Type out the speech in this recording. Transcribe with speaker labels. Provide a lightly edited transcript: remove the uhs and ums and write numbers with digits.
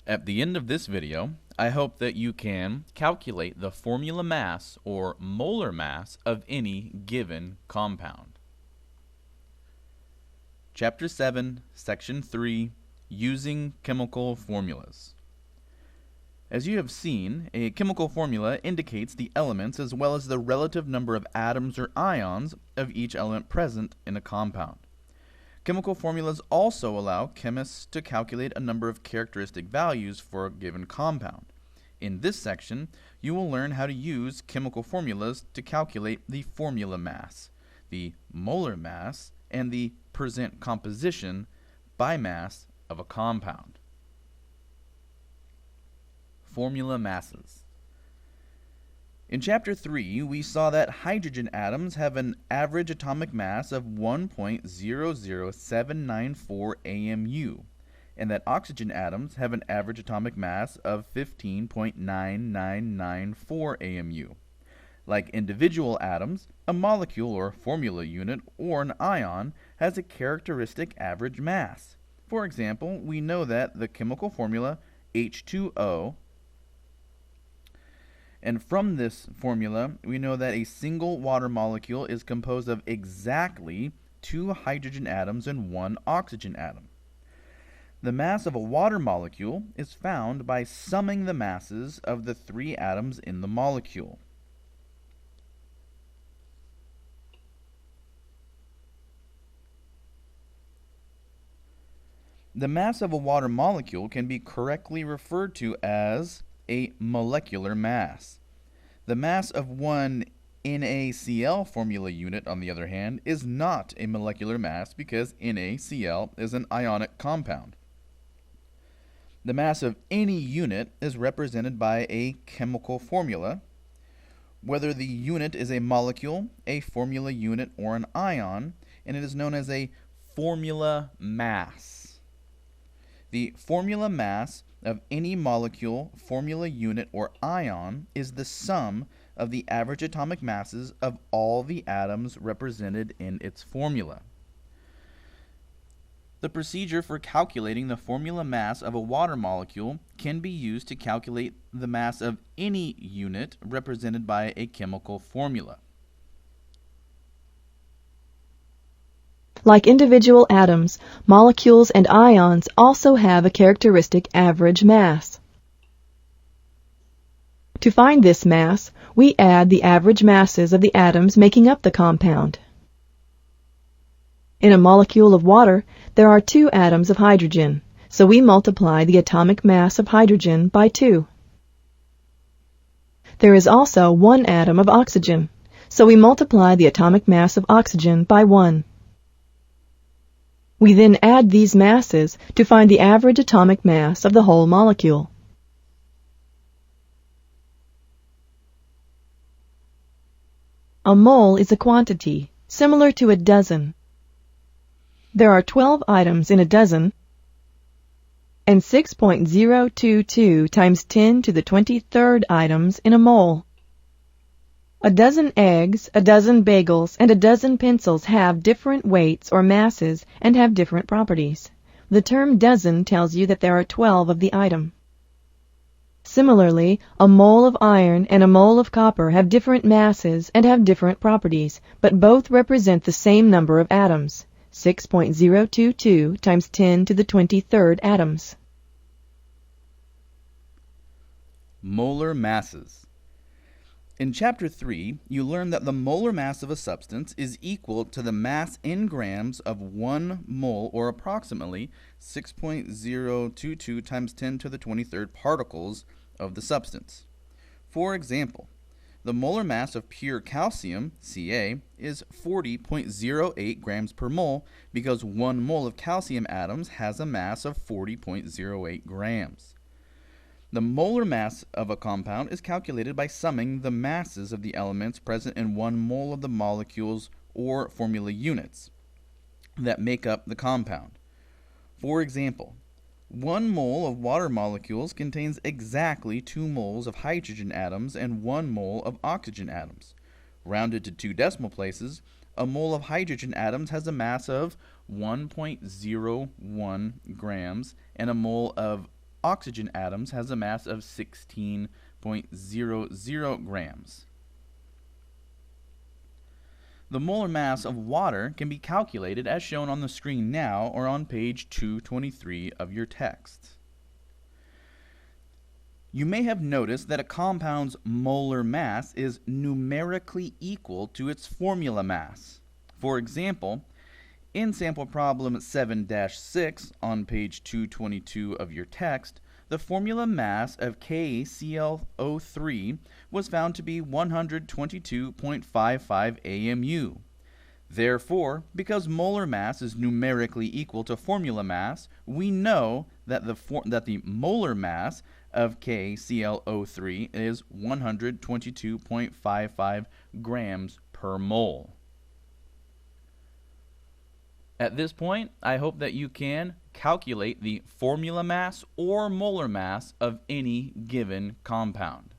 Speaker 1: At the end of this video, I hope that you can calculate the formula mass or molar mass of any given compound. Chapter 7, Section 3, Using Chemical Formulas. As you have seen, a chemical formula indicates the elements as well as the relative number of atoms or ions of each element present in a compound. Chemical formulas also allow chemists to calculate a number of characteristic values for a given compound. In this section, you will learn how to use chemical formulas to calculate the formula mass, the molar mass, and the percent composition by mass of a compound. Formula masses. In Chapter 3, we saw that hydrogen atoms have an average atomic mass of 1.00794 AMU, and that oxygen atoms have an average atomic mass of 15.9994 AMU. Like individual atoms, a molecule or formula unit or an ion has a characteristic average mass. For example, we know that the chemical formula H2O, and from this formula, we know that a single water molecule is composed of exactly 2 hydrogen atoms and 1 oxygen atom. The mass of a water molecule is found by summing the masses of the 3 atoms in the molecule. The mass of a water molecule can be correctly referred to as a molecular mass. The mass of one NaCl formula unit, on the other hand, is not a molecular mass because NaCl is an ionic compound. The mass of any unit is represented by a chemical formula, whether the unit is a molecule, a formula unit, or an ion, and it is known as a formula mass. The formula mass of any molecule, formula unit, or ion is the sum of the average atomic masses of all the atoms represented in its formula. The procedure for calculating the formula mass of a water molecule can be used to calculate the mass of any unit represented by a chemical formula.
Speaker 2: Like individual atoms, molecules and ions also have a characteristic average mass. To find this mass, we add the average masses of the atoms making up the compound. In a molecule of water, there are 2 atoms of hydrogen, so we multiply the atomic mass of hydrogen by 2. There is also 1 atom of oxygen, so we multiply the atomic mass of oxygen by 1. We then add these masses to find the average atomic mass of the whole molecule. A mole is a quantity similar to a dozen. There are 12 items in a dozen, and 6.022 times 10 to the 23rd items in a mole. A dozen eggs, a dozen bagels, and a dozen pencils have different weights or masses and have different properties. The term dozen tells you that there are 12 of the item. Similarly, a mole of iron and a mole of copper have different masses and have different properties, but both represent the same number of atoms, 6.022 times 10 to the 23rd atoms.
Speaker 1: Molar masses. In Chapter 3, you learn that the molar mass of a substance is equal to the mass in grams of 1 mole, or approximately 6.022 times 10 to the 23rd particles of the substance. For example, the molar mass of pure calcium, Ca, is 40.08 grams per mole because 1 mole of calcium atoms has a mass of 40.08 grams. The molar mass of a compound is calculated by summing the masses of the elements present in 1 mole of the molecules or formula units that make up the compound. For example, 1 mole of water molecules contains exactly 2 moles of hydrogen atoms and 1 mole of oxygen atoms. Rounded to 2 decimal places, a mole of hydrogen atoms has a mass of 1.01 grams and a mole of oxygen atoms has a mass of 16.00 grams. The molar mass of water can be calculated as shown on the screen now or on page 223 of your text. You may have noticed that a compound's molar mass is numerically equal to its formula mass. For example, in sample problem 7-6 on page 222 of your text, the formula mass of KClO3 was found to be 122.55 AMU. Therefore, because molar mass is numerically equal to formula mass, we know that the molar mass of KClO3 is 122.55 grams per mole. At this point, I hope that you can calculate the formula mass or molar mass of any given compound.